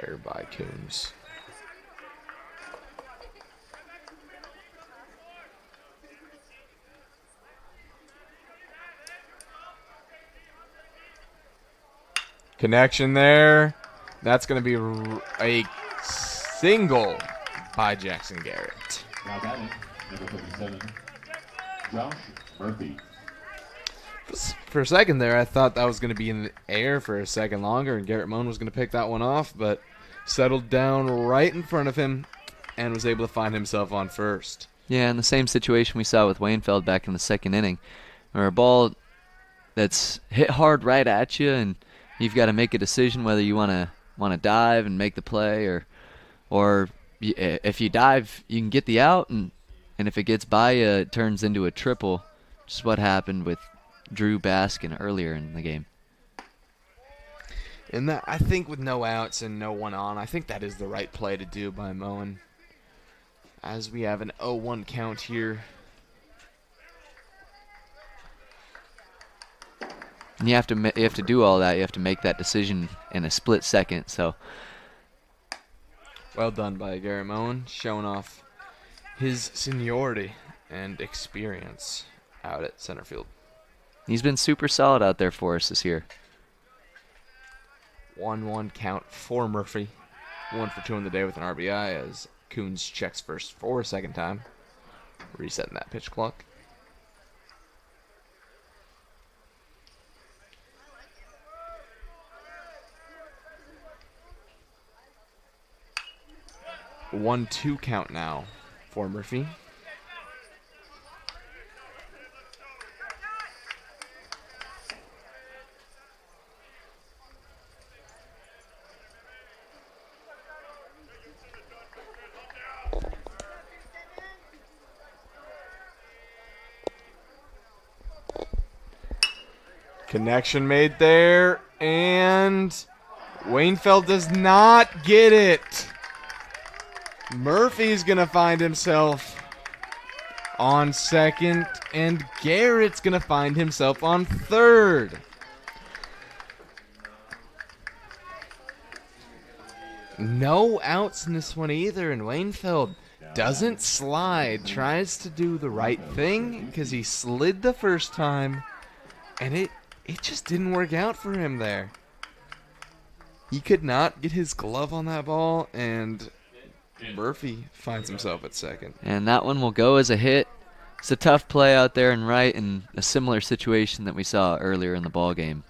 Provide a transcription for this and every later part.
there by Koons. Connection there. That's going to be a single by Jackson Garrett. Now batting, number 37, Josh Murphy. For a second there, I thought that was going to be in the air for a second longer, and Garrett Moan was going to pick that one off, but settled down right in front of him and was able to find himself on first. Yeah, in the same situation we saw with Waynefeld back in the second inning, where a ball that's hit hard right at you, and you've got to make a decision whether you want to dive and make the play, or if you dive, you can get the out, and if it gets by you, it turns into a triple, which is what happened with Drew Baskin earlier in the game. And that, I think with no outs and no one on, I think that is the right play to do by Moen. As we have an 0-1 count here. And you have to do all that. You have to make that decision in a split second. So well done by Garrett Moen, showing off his seniority and experience out at center field. He's been super solid out there for us this year. 1-1 count for Murphy. 1 for 2 on the day with an RBI as Koons checks first for a second time. Resetting that pitch clock. A 1-2 count now for Murphy. Connection made there, and Waynefeld does not get it. Murphy's going to find himself on second, and Garrett's going to find himself on third. No outs in this one either, and Waynefeld doesn't slide, tries to do the right thing because he slid the first time, and it just didn't work out for him there. He could not get his glove on that ball, and Murphy finds himself at second. And that one will go as a hit. It's a tough play out there and right in a similar situation that we saw earlier in the ball game.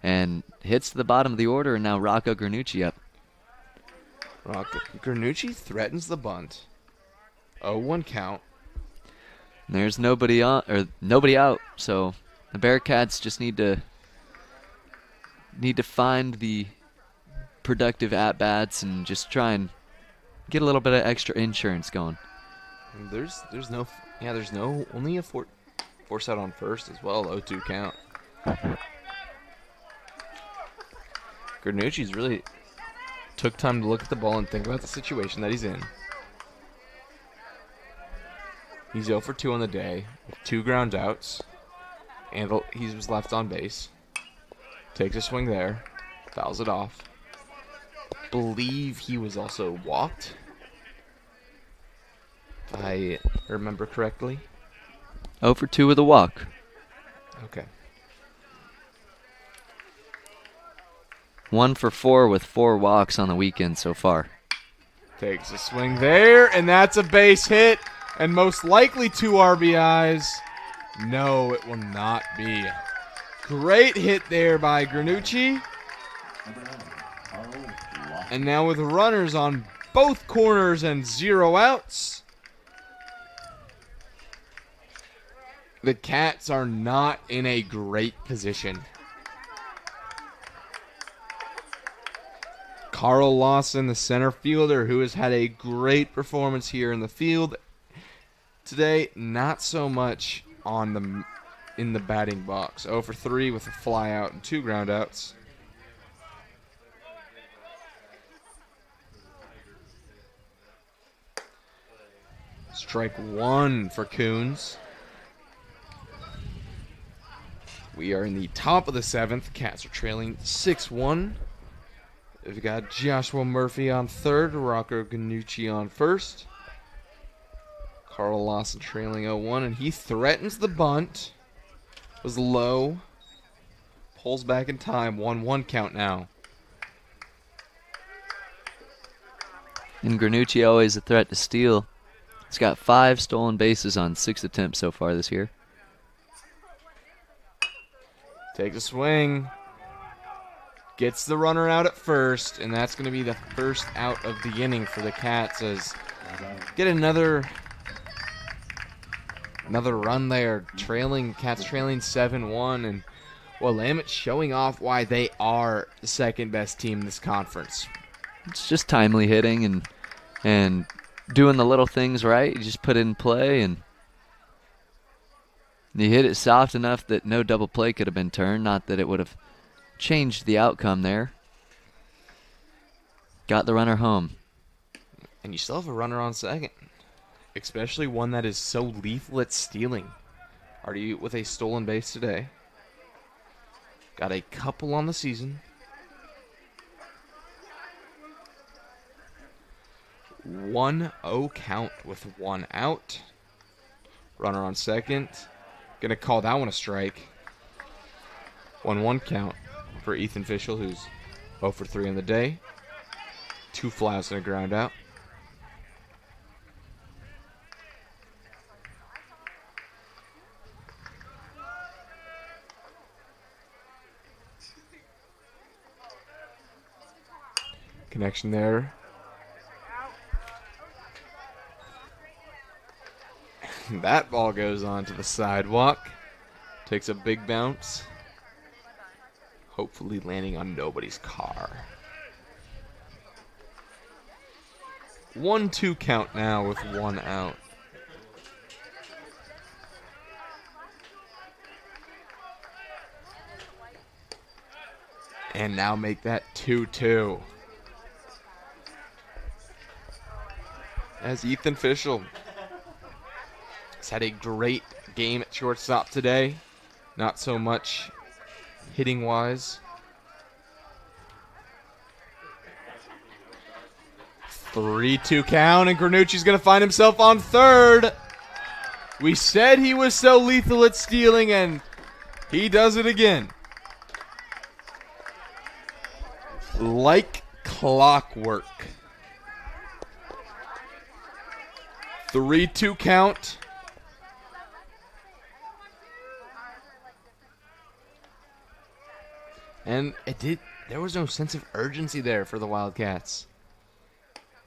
And hits to the bottom of the order, and now Rocco Granucci up. Granucci threatens the bunt. 0-1 count. And there's nobody on or nobody out, so the Bearcats just need to find the productive at-bats and just try and get a little bit of extra insurance going. And there's only a force out on first as well. 0-2 count. Granucci's really took time to look at the ball and think about the situation that he's in. He's 0 for 2 on the day with 2 ground outs. And he was left on base. Takes a swing there. Fouls it off. Believe he was also walked, if I remember correctly. 0 for 2 with a walk. Okay. 1 for 4 with 4 walks on the weekend so far. Takes a swing there, and that's a base hit, and most likely 2 RBIs. No, it will not be. Great hit there by Granucci. And now with runners on both corners and 0 outs, the Cats are not in a great position. Carl Lawson, the center fielder, who has had a great performance here in the field today, not so much in the batting box. 0 for 3 with a fly out and 2 ground outs. Strike 1 for Koons. We are in the top of the 7th. Cats are trailing 6-1. We've got Joshua Murphy on third, Rocco Ganucci on first. Carl Lawson trailing 0-1, and he threatens the bunt. Was low. Pulls back in time. 1-1 count now. And Granucci always a threat to steal. He's got 5 stolen bases on 6 attempts so far this year. Takes a swing. Gets the runner out at first, and that's going to be the first out of the inning for the Cats as get another run there. Cats trailing 7-1, and Willamette showing off why they are the second best team in this conference. It's just timely hitting and doing the little things right. You just put it in play, and you hit it soft enough that no double play could have been turned. Not that it would have changed the outcome there. Got the runner home. And you still have a runner on second, especially one that is so lethal at stealing. Already with a stolen base today. Got a couple on the season. 1-0 count with 1 out. Runner on second. Gonna call that one a strike. 1-1 count for Ethan Fischel, who's 0 for 3 on the day. 2 flies and a ground out. Connection there. That ball goes onto the sidewalk. Takes a big bounce. Hopefully landing on nobody's car. 1-2 count now with 1 out. And now make that 2-2. As Ethan Fischel has had a great game at shortstop today. Not so much hitting-wise. 3-2 count, and Granucci's going to find himself on third. We said he was so lethal at stealing, and he does it again. Like clockwork. 3-2 count. And there was no sense of urgency there for the Wildcats.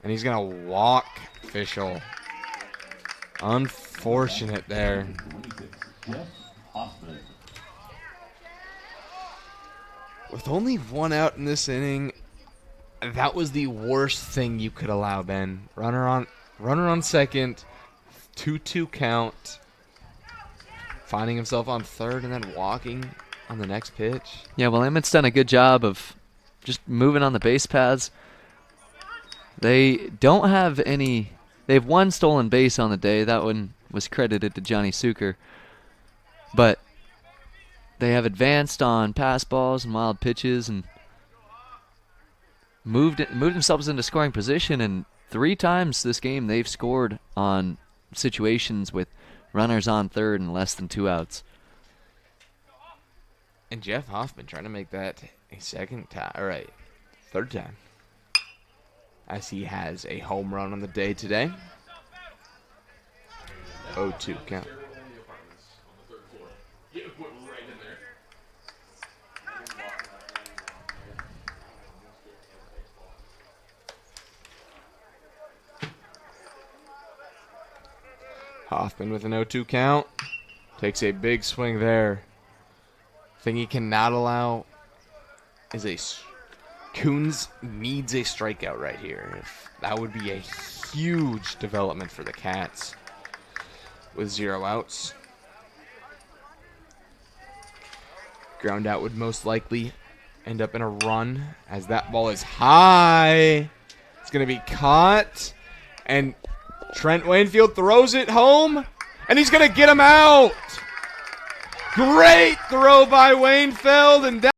And he's going to walk Fischel. Unfortunate there. With only 1 out in this inning, that was the worst thing you could allow, Ben. Runner on second, 2-2 count. Finding himself on third and then walking on the next pitch. Yeah, well, Emmett's done a good job of just moving on the base paths. They don't have any. They have 1 stolen base on the day. That one was credited to Johnny Suker. But they have advanced on pass balls and wild pitches and moved themselves into scoring position. And 3 times this game they've scored on situations with runners on third and less than 2 outs. And Jeff Hoffman trying to make that a third time. As he has a home run on the day today. 0-2 count. Hoffman with an 0-2 count. Takes a big swing there. Thing he cannot allow is Koons needs a strikeout right here. That would be a huge development for the Cats with 0 outs. Ground out would most likely end up in a run as that ball is high. It's going to be caught. And Trent Wainfield throws it home. And he's going to get him out. Great throw by Wainfield. And